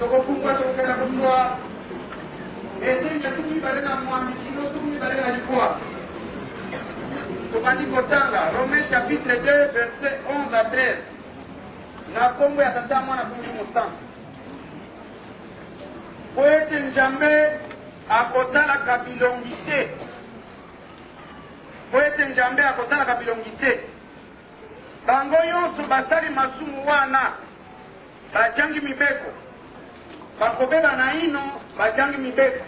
tokofungwa tokenda kutwa etenja tumibale na mwambikino tumibale na likuwa tokandi kotanga Romains chapitre 2 verset 11 à 13 na kombo ya tata mwana kumbi musantu po ete Nzambe akotalaka bilongi te po ete Nzambe akotalaka bilongi te bango nyonso basali masumu wana bajangi mibeko bakobeba na ino bajangi mibeko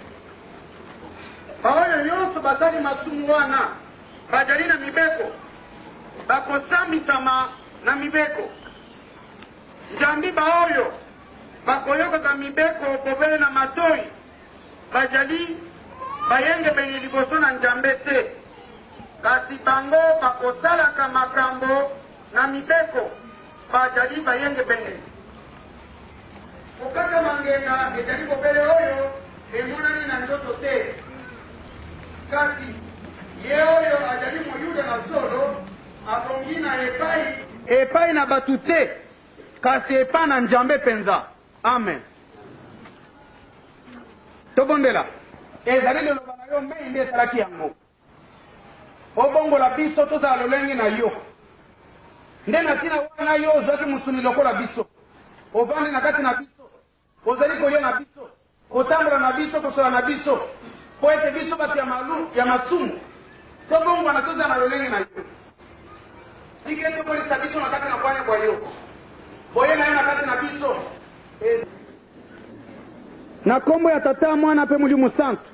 baoyo nyonso basali masumu wana bajali na mibeko bakosambisama na mibeko Nzambi baoyo bakoyokaka mibeko kobele na matoi bajali bayenge beni liboso na Nzambe te kasi bango bakosalaka makambo na mibeko bajali bayenge beni ukaka mangenga ejali kobele oyo emonani na ndoto te kasi ye oyo ajali moyuda na solo abongi na epai na batu te kasi epai na Nzambe penza. Amen. Tobondela ezali liloba na yo mbei nde esalaki yango obongola biso tozala lolenge na yo nde na ntina wana yo ozwaki mosuni lokola biso ovandi na kati na biso ozali koyo na biso kotambola na biso kosola na biso po ete biso bato ya masumu tobongwana tozala na lolenge na yo tike tokolisa biso na kati na kwanya kwa yo boye na yo na kati na biso na kombo ya tata mwana mpe Molimo Santu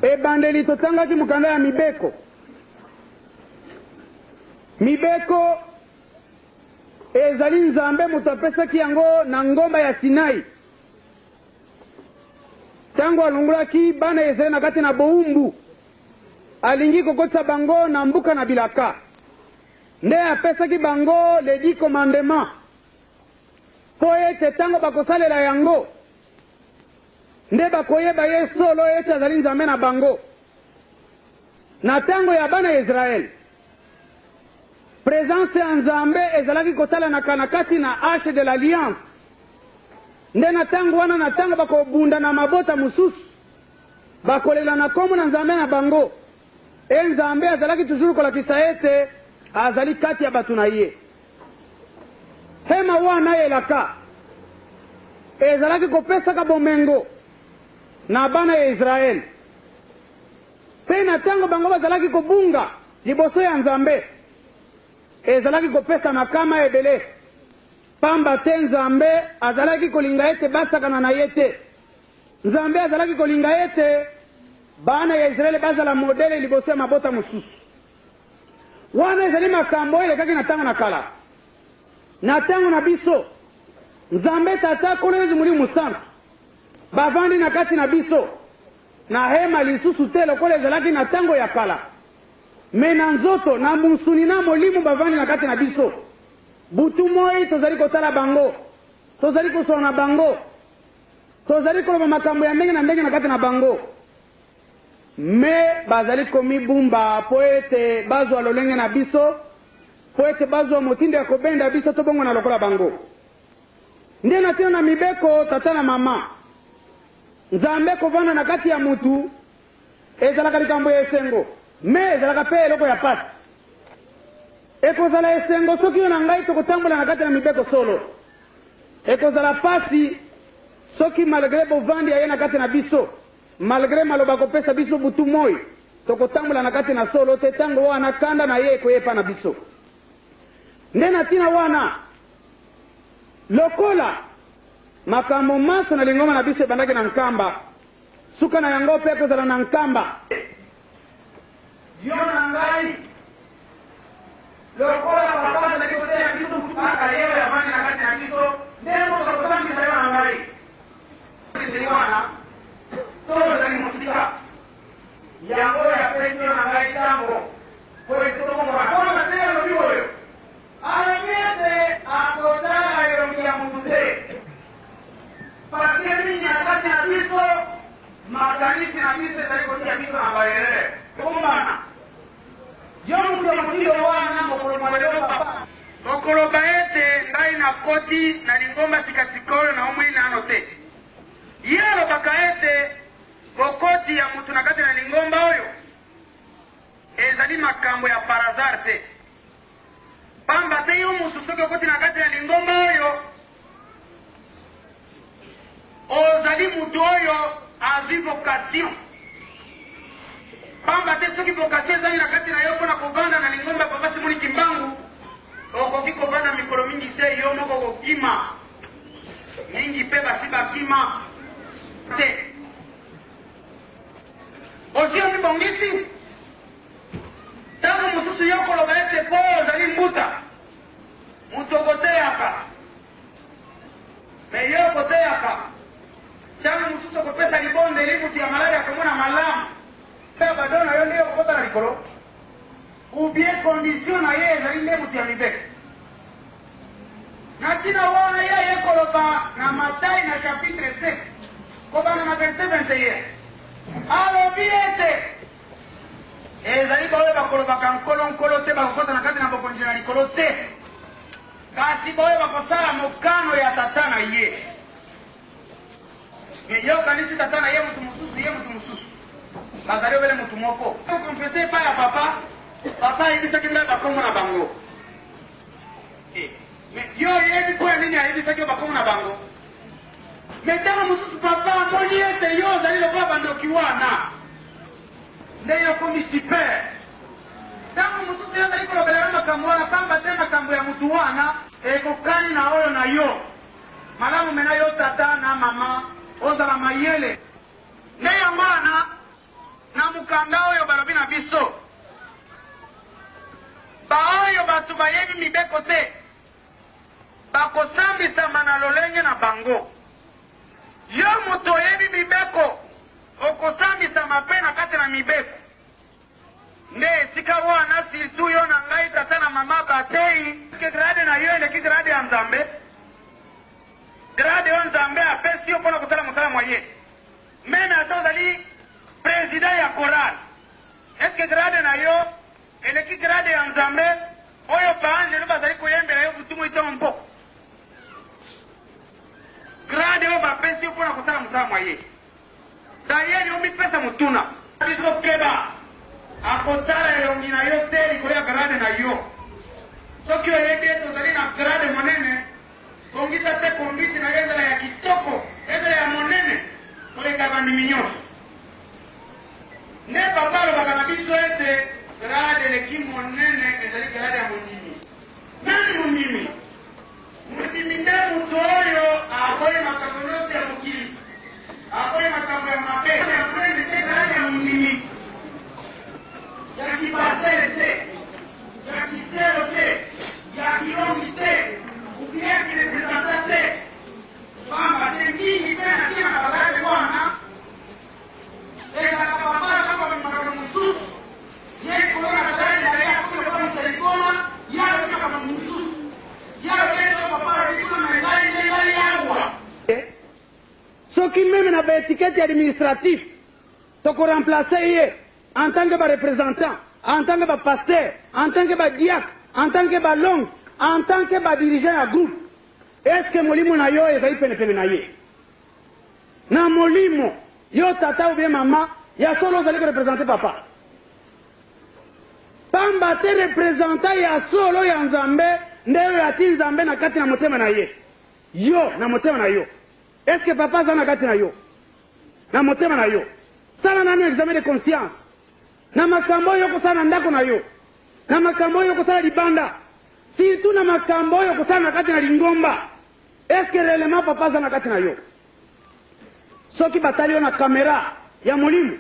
ebandeli totangaki mokanda ya mibeko mibeko ezali Nzambe moto apesaki yango na ngomba ya Sinai tango alongolaki bana ezali na kati na bowumbu alingi kokotisa bango na mbuka na bilaka nde apesaki bango les 10 commandements po ete tango bakosalela yango nde bakoyeba ye solo ete azali Nzambe na bango na tango ya bana ya Israel présence ya Nzambe ezalaki kotalanaka na kati na arche de l'alliance nde na tango wana na tango bakobunda na mabota mosusu bakolela na kombo na Nzambe na bango Nzambe azalaki toujours kolakisa ete azali kati ya bato na ye hema wana elaka ezalaki kopesaka bomengo na bana ya Israel pe na tango bango bazalaki kobunga liboso ya Nzambe ezalaki kopesa makama ebele pamba te Nzambe azalaki kolinga ete basakana na ye te Nzambe azalaki kolinga ete bana ya Israel bazala modele liboso ya mabota mosusu wana ezali makambo elekaki na tango na kala na tango na biso Nzambe tata kolo Yesu Molimo Santu bavandi na kati na biso na hema lisusu te lokola ezalaki na tango ya kala me na nzoto na musuni na molimo bavandi na kati na biso butu moi tozali kotala bango tozali kosola na bango tozali koloba makambo ya ndenge na ndenge na kati na bango me bazali komibumba po ete bazwa lolenge na biso po ete bazwa motindo ya kobenda biso tobongo na lokola bango nde na tina na mibeko tata na mama Nzambe kovanda na kati ya mutu ezalaka likambo ya esengo me ezalaka mpe eloko ya pasi ekozala esengo soki yo na ngai tokotambola na kati na mibeko solo ekozala pasi soki malgré bovandi aye na kati na biso malgré maloba kopesa biso butu moi tokotambola na kati na solo te tango wana kanda na ye ekoyepa na biso nde na tina wana lokola makambo maso na lingoma na biso ebandaki na nkamba suka na yango mpe ekozala na nkamba yo na ngai lokola papa azalaki koteya biso mpaka yeyo yavandi na kati na biso nde moto akotangisa yo na ngai ezeli wana tolo ezali mosika yango yapesi yo na ngai ntango po etotokongola kono na te yalobi oyo alakete akotala elongi ya mutu te paske nini na kati na biso makanisi na biso ezali kotia biso na bayelele kumbana yo mutu ya motindo wana mokolo mwalelo papa mokoloba ete ngai na koti na lingomba sikasikolo na omwili na anote yelo bakaete bokoti ya mutu na kati na lingomba oyo ezali makambo ya parazar te pamba te yo mutu soki okoti na kati na lingomba oyo ozali mutu oyo azwi vocation pamba te soki vocation ezali na kati na yo mpona kovanda na lingomba papa Simoni Kimbangu okoki kovanda mikolo mingi te yo moko kokima mingi mpe basi bakima te osi yo mibongisi ntango mosusu yo koloba ete po ozali mbuta mutu okoteyaka me yo okoteyaka ntango mosusu okopesa libondeli mutu ya maladi akomona malamu mpe bado na yo nde okokota na likolo ubie condition na ye ezali nde mutu ya mibeko na ntina wana ye aye koloba na Matayi na chapitre 5 kobanda na verset 21 alobi ete ezali baoyo bakolobaka nkolo te bakokota na kati na bokonzi na likolo te kasi baoyo bakosala mokano ya tata na ye yo kanisi tata na ye mutu mosusu bazali obele mutu moko komplete epai ya papa ayebisaki ngai bakombo na bango yo oyebi mpo ya nini ayebisaki yo bakombo na bango me ntango mosusu papa amoni ete yo ozali lokola bandoki wana nde yo komi super ntango mosusu yo ozali kolobela yo makambo wana pamba te makambo ya mutu wana ekokani na oyo na yo malamu mena yo tata na mama ozala mayele nde yango wana na mukanda oyo balobi na biso baoyo bato bayebi mibeko te bakosambisama na lolenge na bango yo moto oyebi mibeko okosambisama mpe na kati na mibeko nde esika wana surtout yo na ngai tata na mama bateyi ke grade na yo eleki grade ya nzambe grade oyo nzambe apesi yo mpona kosala mosala moye meme ata ozali président ya korale eske grade na yo eleki grade ya nzambe oyo baangelo bazali koyembela yo butumu itongo mpo grade oyo bapesi yo mpona kosala mosala moye dayeli omipesa motuna biso keba akotala elongi na yo te likolo ya grade na yo soki oyebi ete ozali na grade monene kongisa te konduite na yo ezala ya kitoko ezala ya monene koleka bandimi nyonso nde papa alobaka na biso ete grade eleki monene ezali grade ya mondimi nani mondimi mondimi nde moto oyo akoyi makambo nyonso ya mokili akoyi makambo ya mabe ya monene te grade ya mondimi ya kipasele te ya kitelo te ya kilongi te ukieki representa te pamba te mingi te na tina na bagade wana ezalaka babala kaka makambo mosusu ye kolona bagade na ye akoyoka moselikona yalo makambo mosusu yalo yeto babala likona na ngai yawa soki meme na baetikete administratif tokoremplace ye en tant que représentant, en tant que pasteur, en tant que diacre, en tant que longue, en tant que dirigeant à groupe, est-ce que molimo na yo ezali pene na ye? Na molimo, yo tata ou bien mama, ya solo ozali ko représenter papa. Pamba te représenta ya solo ya nzambe, ndeyo yati nzambe na kati na motema na ye. Yo, na motema na yo. Est-ce que papa za na kati na yo? Na motema na yo. Sala nani examen de conscience? Na makambo oyo kosala ndako na yo na makambo oyo kosala libanda surtout na makambo oyo kosala na kati na lingomba est-ce que réellement papa aza na kati na yo soki batali yo na kamera ya molimo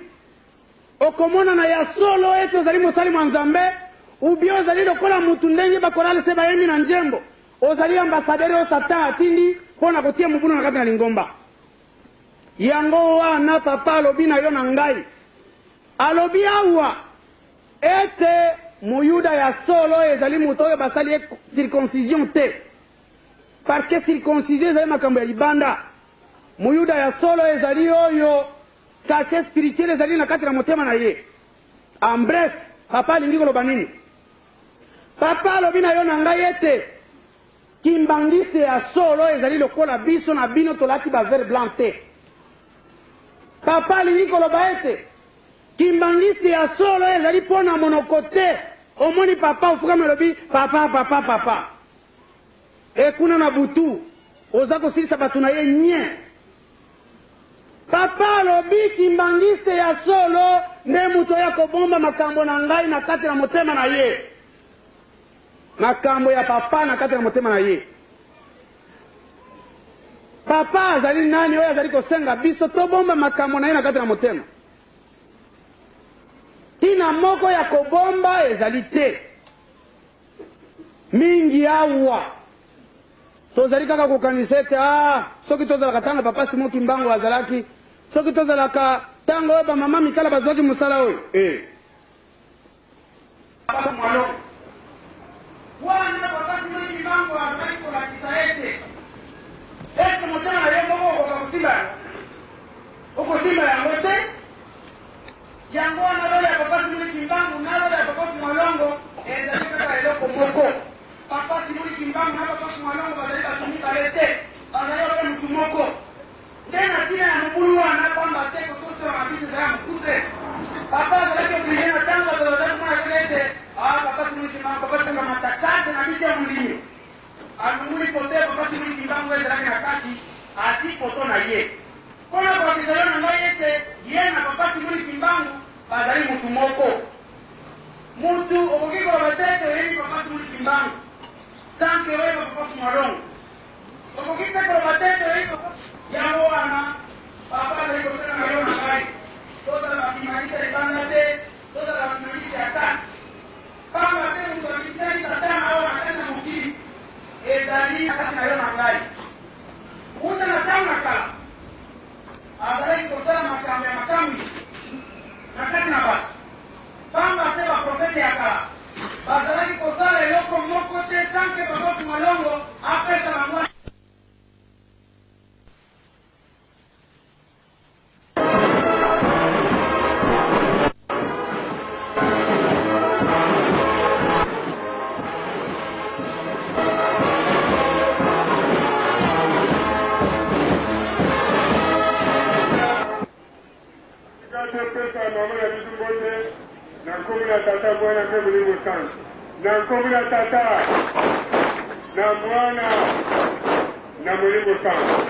okomona na ya solo ete ozali mosali mwa nzambe ubie ozali lokola mutu ndenge bakorale se bayembi na njembo ozali ambasadere oyo satan atindi mpo na kotia mobulu na kati na lingomba yango wana papa alobi na yo na ngai alobi awa ete muyuda ya solo ezali moto oyo basali circoncision te parce que circoncision ezali makambo ya libanda muyuda ya solo ezali oyo kashe spirituel ezali na kati na motema na ye en bref papa alingi koloba nini papa alobi na yo na ngai ete kimbangiste ya solo ezali lokola biso na bino tolati bavere blanc te. Papa alingi koloba ete kimbangiste ya solo ezali mpo na monoko te. Omoni papa ofukami olobi papa papa papa. Ekuna na butu oza kosilisa bato na ye nye. Papa alobi kimbangiste ya solo nde mutu ya kobomba makambo na ngai na kati na motema na ye. Makambo ya papa na kati na motema na ye. Papa azali nani oyo azali kosenga biso tobomba makambo na ye na kati na motema. Tina moko ya kobomba ezali te. Mingi awa tozali kaka kokanisa ete soki tozalaka tanga papa Simon Kimbangu azalaki, soki tozalaka tanga oyo bamama mikala bazwaki mosala oyo wana papa Simon Kimbangu azali kolakisa ete motema na ye moko okosimba yango te. Yango wana lola ya papa Simon Kimbangu na lola ya papa Mwalongo ezali kaka eloko moko. Papa Simon Kimbangu na papa Mwalongo bazali batumika lete bazali oyo mutu moko. Tena tina ya mubulu wana kwamba te kososo wa mabisi za mkute. Papa azalaki oblige na tango bazali kumana lete papa Simon Kimbangu papa Simon matakate na bicha mulimi. Alumuli pote papa Simon Kimbangu ezalaki na kati ati poto na ye. Kona kwa kizalio na ngai ete ye na papa Simon Kimbangu bazali mutu moko. Mutu okokiko wabatete yeni papa Simon Kimbangu sanke wewe papa Mwalongo okokiko wabatete yeni papa yango wana papa azali kosena na yo na ngai tozala bakimanisa libanda te tozala bakimanisa ya tatu pamba te mutu akisai satana awa na kati na mokili ezali na kati na yo na ngai kuta na tango na kala azalaki kosala makambo ya makambi na kati na bato pamba te baprofete ya kala bazalaki kosala eloko moko te sanke papa Mwalongo apesa bango. Na nkomuna tata na mwana na mulimu sana.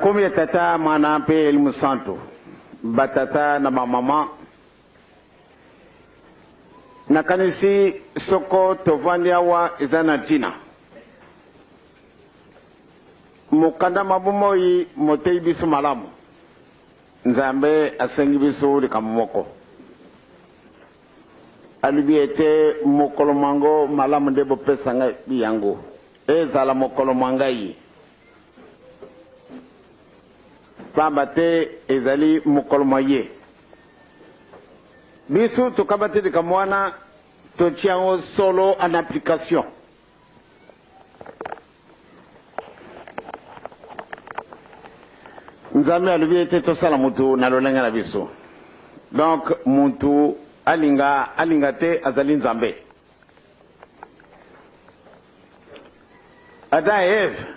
komi ya tata mana pe elimu santo batata na mamama na kanisi soko tovandi awa izana tina mukanda mabumo yi motei bisu malamu nzambe asengi bisu likamumoko alubiete mokolomango malamu ndebo pesanga biyango ezala mokolomanga yi pamba te ezali mokoloma ye biso tokaba te deka mwana totia yango solo en application nzambe alobi ete tosala mutu na lolenge na biso donc mutu alinga te azali nzambe Adam et Eve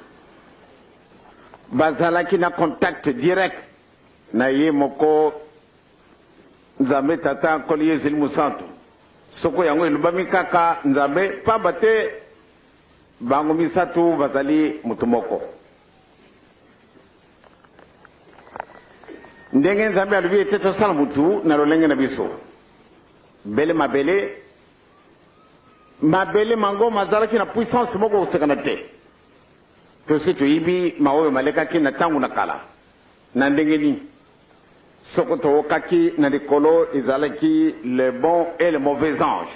bazalaki na contact direct na ye moko nzambe tata akoli ye ezeli mosantu soko yango elobami kaka nzambe pamba te bango misato bazali moto moko ndenge nzambe alobi ete tosala mutu na lolenge na biso bele mabele mango mazalaki na puissance moko kosekana te tosi toyibi maoyo malekaki na ntango na kala na ndenge nini soko tookaki na likolo ezalaki le bon et le mauvais ange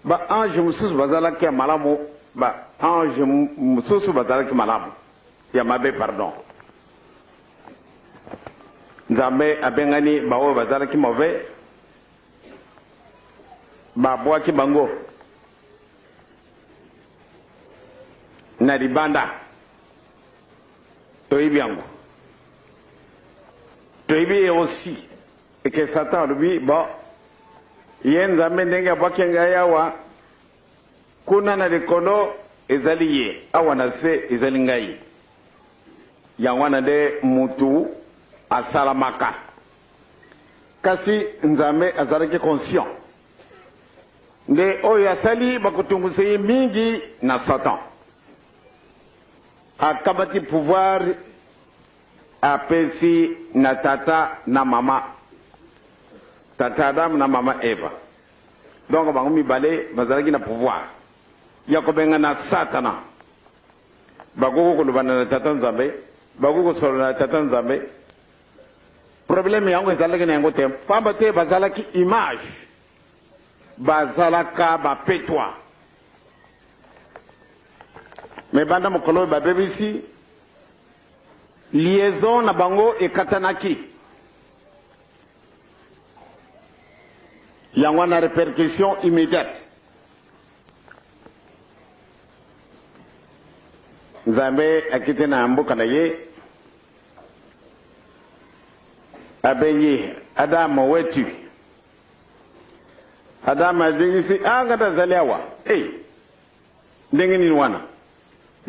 baange mosusu bazalaki ya malamu baange mosusu bazalaki malamu ya mabe pardon nzambe abengani baoyo bazalaki mauvais babwaki bango na libanda toyibi yango toyibi aussi eke satan alobi bon ye nzambe ndenge abwaki ngai awa kuna na likolo ezali ye awa na se ezali ngai yango wana nde mutu asalamaka kasi nzambe azalaki conscient nde oyo asali bakotungisa ye mingi na satan akabaki pouvoir apesi na tata na mama tata Adam na mama Eva donc bango mibale bazalaki na pouvoir ya kobenga na satana bakoko kolobana na tata nzambe bakoko kosolola na tata nzambe problème yango ezalaki na yango te pamba te bazalaki image bazalaka bapetwa me banda mokolo babebisi liaison na bango ekatanaki yango na répercussion immédiate nzambe akite na mboka na ye abengi Adamu wetu Adamu adingisi ngata azali awa ndenge nini wana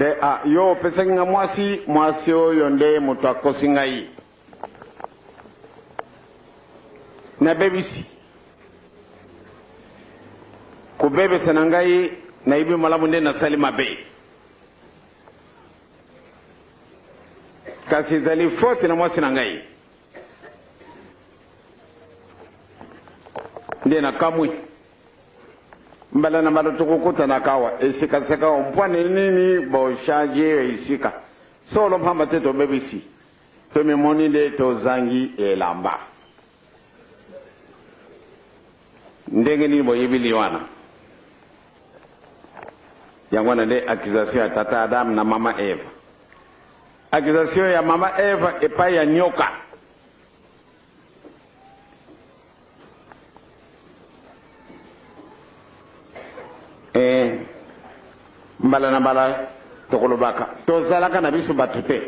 de yo pesaki nga mwasi oyo nde moto akosi ngai nabebisi kobebesa na ngai nayibi malamu nde nasali mabe kasi ezali faute na mwasi na ngai nde nakamwi mbala na mbala tukukutana kawa esika mpwane nini boshaje esika solo mpamba te tobebisi tomemoni nde tozangi elamba ndenge nini boyebili wana yango wana nde accusation ya tata Adam na mama Eva accusation ya mama Eva epai ya nyoka mbala na mbala tokolobaka tozalaka na biso bato te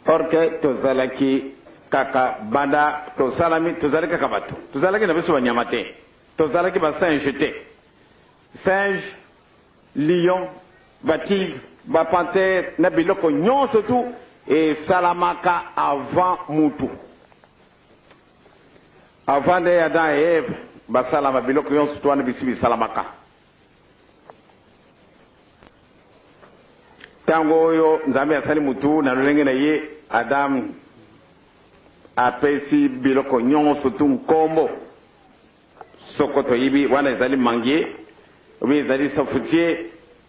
orke tozalaki kaka banda tozalaki kaka bato tozalaki na biso banyama te tozalaki basinge te singe lion batigre bapantere na biloko nyonso tu esalamaka avant mutu avant nde Adam et Eve basalama biloko nyonso tu wana bisi bisalamaka tango yo nzambe asali mutu na lolenge na ye Adam apesi biloko nyonso tu nkombo soko toyibi wana ezali mangie ubie ezali sofutier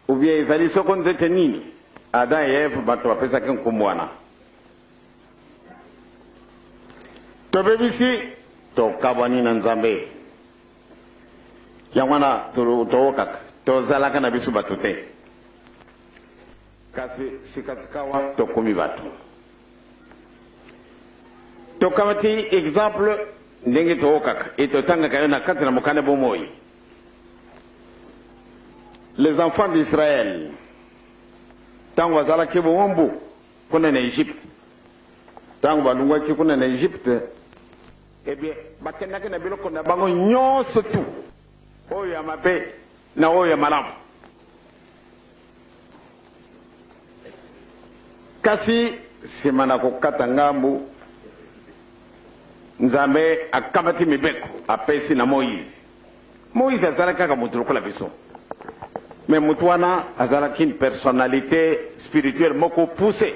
ubie ezali soko nzete nini Adam et Eve bato bapesaki nkombo wana tobebisi tokabwani na nzambe yango wana towokaka tozalaka na biso bato te kasi sikatikawa tokomi bato tokamati exemple ndenge towokaka etotangaka yo na kati na mokanda bomoi les enfants d'Israël tango bazalaki bomombu kuna na Egypte tango balungwaki kuna na Egypte ebie bakendaki na biloko na bango nyonso tu oyo ya mabe na oyo ya malamu kasi nsima na kokata ngambu nzambe akamati mibeko apesi na Moïse azalaki kaka mutu lokola biso mais mutu wana azalaki une personnalité spirituelle moko poussée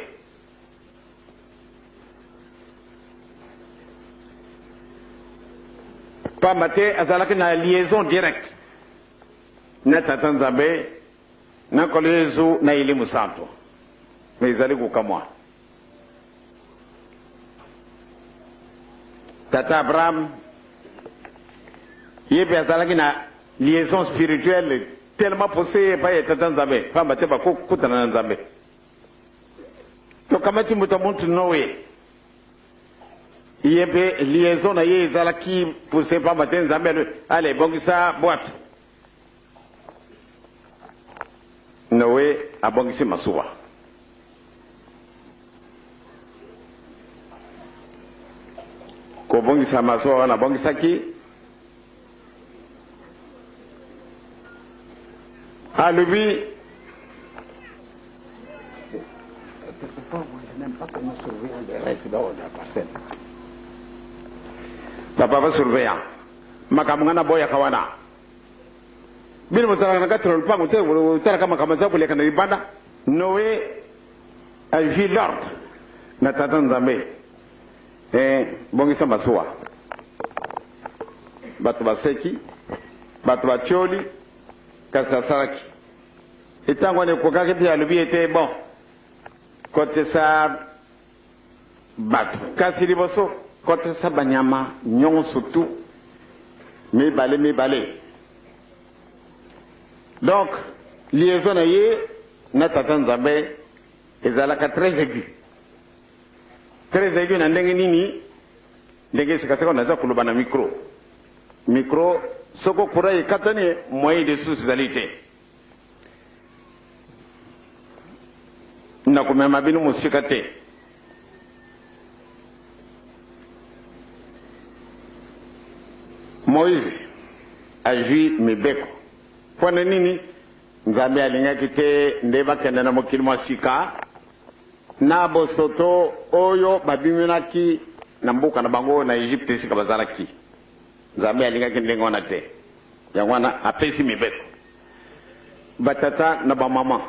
pamba te azalaki na liaison directe na tata nzambe na nkolo Yesu na elimu santo mais ezali kukamwa tata Abraham ye mpe azalaki na liaison spirituelle tellement poussée epai ya tata nzambe pamba te bakokutana na nzambe tokamati mutu muntu Noe ye mpe liaison na ye ezalaki poussée pamba te nzambe ale ebongisa bwato Noe abongisi masuwa kobongisa masuwa wana abongisaki alobi papa va surveillant makambo ngana boyaka wana bino bozalaka na kati na lupango te otalaka makambo za koleka na libanda Noé a vu l'ordre na tata nzambe bongisa masuwa bato baseki bato batioli kasi asalaki etango wana ekokaki mpe alobi ete bon kotesa bato kasi liboso kotesa banyama nyonso tu mibale donc liaison na ye na tata nzambe ezalaka très aigu na ndenge nini ndenge sikaseka naza koloba na micro soko kura ekatani moyen de source ezali te nakomema bino mosika te Moïse azwi mibeko mpona nini nzambe alingaki te nde bakende na mokili mwa sika na bosoto oyo babiminaki na mboka na bango na Egypte esika bazalaki nzambe alingaki ndenge wana te yango wana apesi mibeko batata na bamama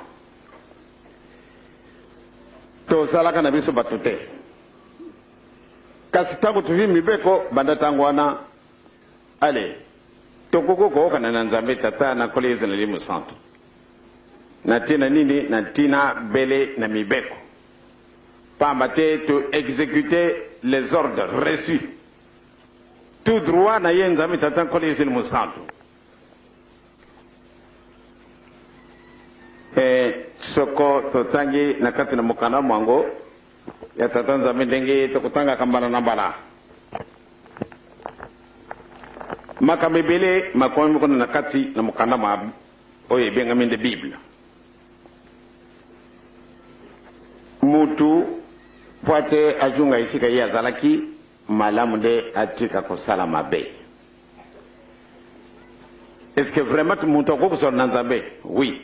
tozalaka na biso bato te kasi ntango tozwi mibeko banda ntango wana ale tokoko kookana na nzambe tata na nkolo Yesu na elimu santo na ntina nini na ntina bele na mibeko pamba te to exécuter les ordres reçus tout droit na ye nzambe tata nkolo Yesu elimu santo soko totangi na kati na mokanda mwango ya tata nzambe ndenge tokotangaka mbala na mbala makambo ebele makomi moko na kati na mokanda mwa oyo ebengami nde bible mutu po ate ajunga esika ye azalaki malamu nde atika kosala mabe est-ce que vraiment mutu akokosola na nzambe oui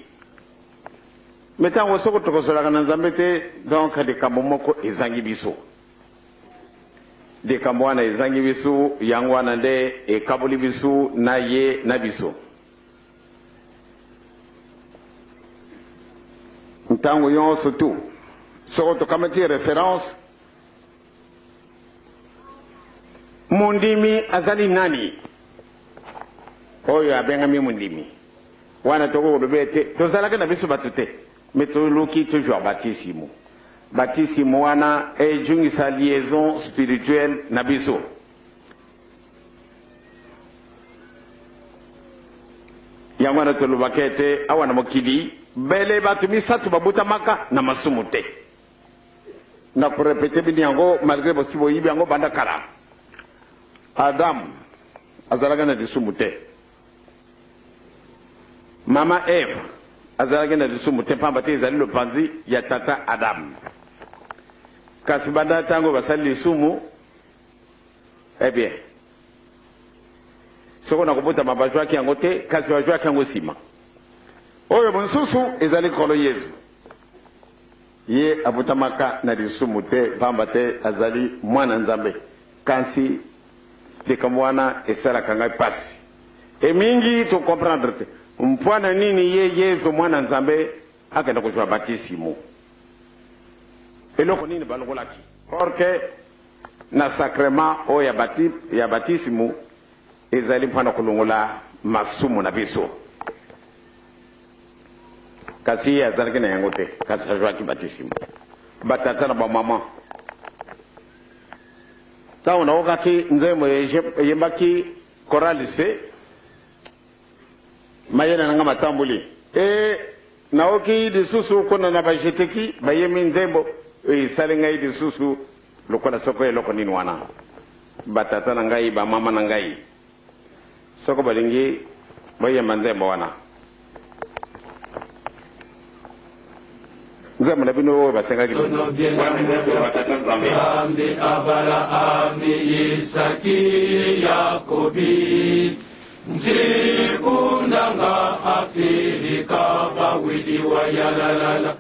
mais ntango soko tokosolaka na nzambe te donc likambo moko ezangi biso likambo wana ezangi biso yango wana nde ekaboli biso na ye na biso ntango yonso tu soko tokamati référence mundimi azali nani oyo abengami mundimi wana toko lobete tozalaka na biso bato te mais toluki toujours batisimu batisimu wana ejungisa liaison spirituelle na biso yango wana tolobaka ete awa na mokili bele bato misatu babutamaka na masumu te na korepete bini yango malgré bosi boyibi yango banda kala Adam azalaka na lisumu te mama Eve azalaka na lisumu te pamba te ezali lopanzi ya tata Adam kasi banda tango basali lisumu eh bien soko na kobuta mabajwaki yango te kasi bajwaki yango nsima oyo mosusu ezali kolo Yesu ye abutamaka na lisumu te pamba te azali mwana nzambe kasi likambo wana esalaka ngai pasi emingi to comprendre te mpwana nini ye Yesu mwana nzambe akenda kozwa batisimu eloko nini balongolaki orke na sacrement oyo ya batisimu ezali mpona kolongola masumu na biso kasi ye azalaki na yango te kasi azwaki batisimu batata na bamama ntango naokaki nzembo eyembaki korali se mayena nanga matamboli naoki lisusu kona na bajeteki bayemi nzembo esali ngai lisusu lokola soko eloko nini wana batata na ngai bamama na ngai soko balingi bayemba nzembo wana nzembo na bino oyo basengaki ambi abala ambi Isaki Yakobi nzikundanga Afirika bawidi wa yalalala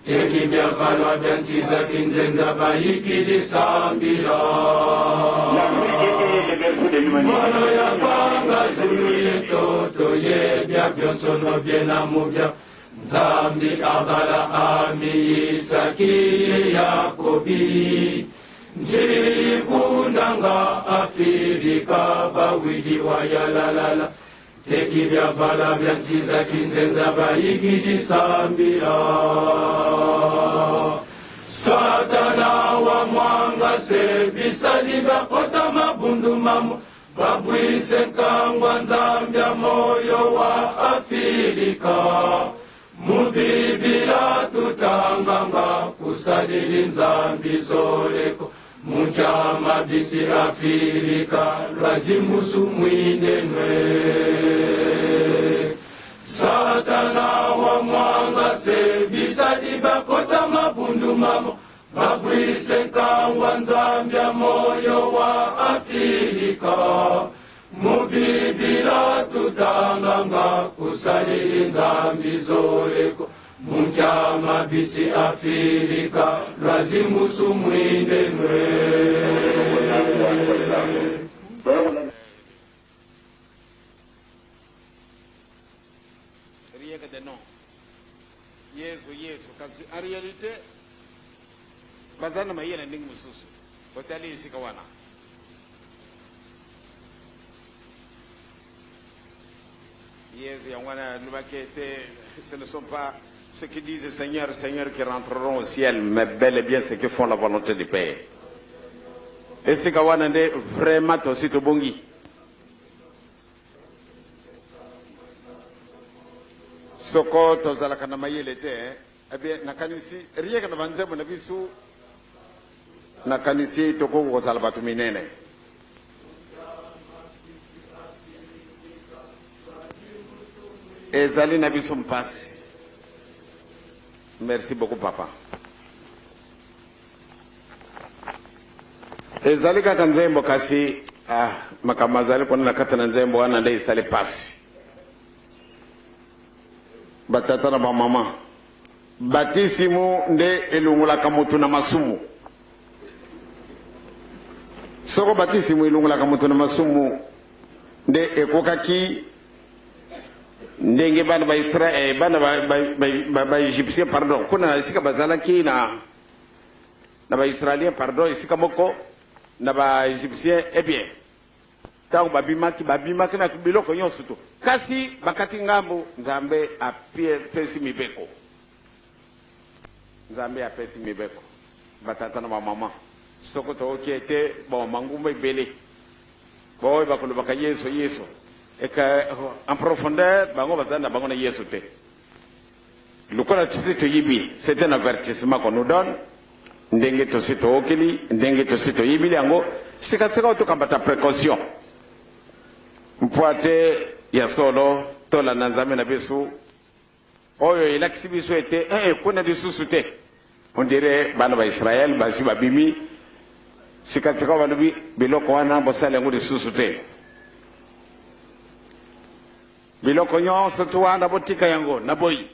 eki byavalwa byansiza kinzenza bayikidi sambila mono yapanga zulu yetoto ye bya byonsono byenamubya nzambi abala ami Isaki Yakobi nzikundanga Afirika bawidi wa yalalala teki byavala byansiza kinzenza bayikidi sambila satana wa mwanga se bisali bakota mabundu mamu babwise nkangwa nzambya moyo wa Afirika mubibila tutanganga kusalili nzambi zoleko munjama bisi Afirika lwazimusu mwindenwe satana wa mwanga se bisadi bakota mabundu mamo babwise nkangwa nzambya moyo wa Afirika mubibila tutanganga kusalili nzambi zoleko munjama bisi Afirika lwazimusu mwindenwe rien que des noms Yesu kasi en réalité bazana mayena ndingi mususu otali isika wana Yesu yangwana lubakete ce ne sont pas ceux qui disent Seigneur, Seigneur qui rentreront au ciel, mais bel et bien ceux qui font la volonté du Père. Et c'est kawana de vraiment aussi to bongi. Soko tozala kana mayele te, eh bien nakanisi rien que navanzemo na bisu nakanisi toko ko sala batu minene. Ezali na bisu mpasi. Merci beaucoup papa. Ezali kaka nzembo kasi makamazali kona nakata na nzembo wana nde isali pasi. Batata na bamama batisimu nde elungulaka mutu na masumu. Soko batisimu elungulaka mutu na masumu nde ekokaki ndenge bana ba Israel bana ba Egyptien pardon kuna isika bazalaki na ba Israélien pardon isika moko na ba Egyptien bien tango babimaki na biloko nyonso to kasi bakati ngambo Nzambe apesi mibeko batata na mama soko to okete bon mangumba ibele boy bakolo baka Yesu et que en profondeur bango bazana bango na Yesu te lukola tsito yibi c'est un avertissement qu'on nous donne ndenge to sito okeli ndenge to sito yibi yango sika to kambata précaution mpoate ya solo tola na Nzambe na biso oyo ilakisi biso ete kuna disusu te on dirait bana ba Israël basi babimi sika balobi biloko wana bosala ngo disusu te biloko nyonso to wana botika yango na boyi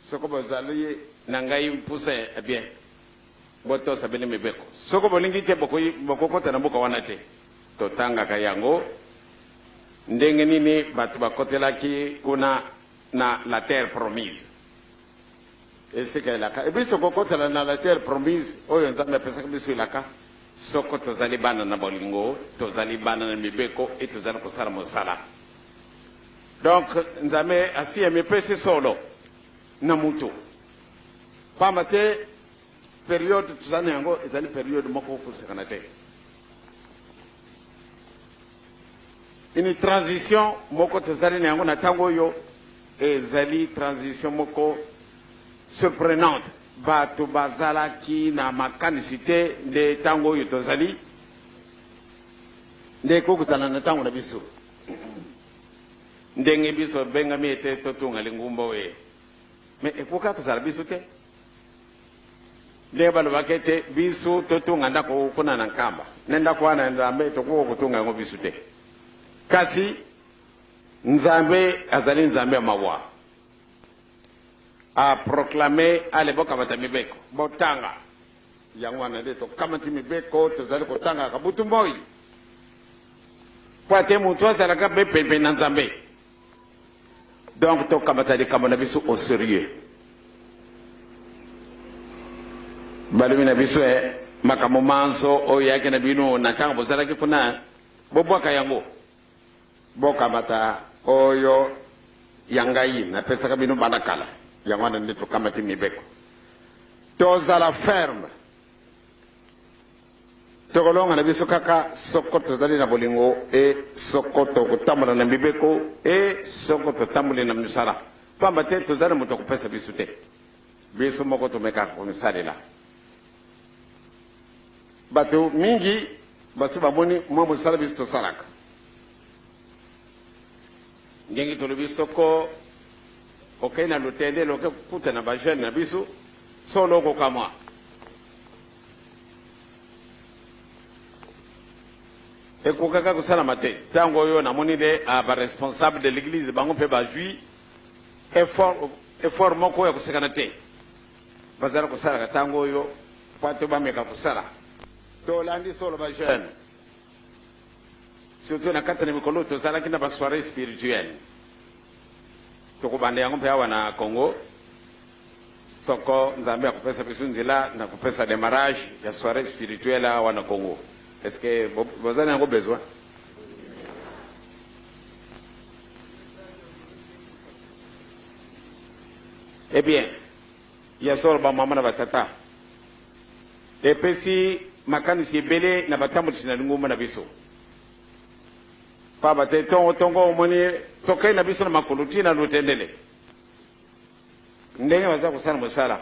soko bozali na ngai mpuse bien boto sabele mibeko soko bolingi te bokokota na mboka wana te totanga ka yango ndenge nini batu bakotelaki kuna na la terre promise esika ilaka ebiso kokotela na la terre promise oyo Nzambe apesaka biso ilaka soko tozali bana na bolingo tozali bana na mibeko et tozali kosala mosala. Donc Nzambe asi amepesi solo na mutu pamba te periode tuzali yango ezali periode moko kusikana te une transition moko tozali yango na tango yo ezali transition moko surprenante bato bazalaki na makanisite nde tango yo tozali nde kokuzala na tango na biso ndenge biso bengami ete totunga lingumba we mais ekoka kuzala biso te nde balobaki ete biso totunga ndako kuna na nkamba nendako wana Nzambe tokoka kutunga yango biso te kasi Nzambe azali Nzambe ya mawa a proclamé à l'époque kamata mibeko botanga yango wana nde tokamati mibeko tozali kotanga kabutu moi po ate mutu azalaka mpe pempe na Nzambe. Donc tokamata likambo na biso au sérieux balobi na biso makambo manso oyo yake na bino na ntango bozalaki kuna bobwaka yango bokamata oyo yangai napesaka bino bana kala yango wana nde tokamati mibeko tozala ferme tokolonga na biso kaka soko tozali na bolingo e soko tokotambola na mibeko e soko totamboli na misala pamba te tozali moto kopesa biso te biso moko tomekaka komisalela bato mingi basi bamoni mwa mosala biso tosalaka ndenge tolobi soko okei na lutendele okekuta na bajeune na biso solo okokamwa ekokaka kosalama te ntango oyo namoni de baresponsable de l'église bango mpe bazwi effort moko ya kosekana te bazala kosalaka ntango oyo po te bameka kosala tolandi solo bajeune surtout na kati na mikolo tozalaki na basoirée spirituelle tokobanda yango mpe awa na Congo soko Nzambe akopesa biso nzela na kopesa démarrage ya soirée spirituelle awa na Congo. Est-ce que vous avez un besoin? Eh bien, il y a solo ba mama na batata. Et puis si makanisi belé na batambo tsina nguma na biso. Pa bate tongo moni tokai na biso na makuluti na lutendele. Ndenge waza kusana musala.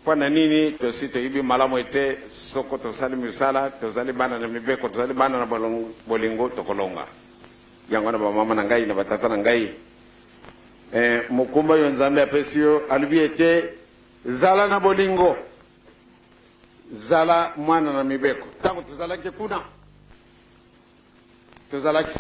Pana nini tosito ibi malamu ete soko tosali misala tozali bana na mibeko tozali bana na bolingo tokolonga yango na bamama na ngai na batata na ngai mukumba yo Nzambe apesio alubi ete zala na bolingo zala mwana na mibeko tango tozalaki kuna tozalaki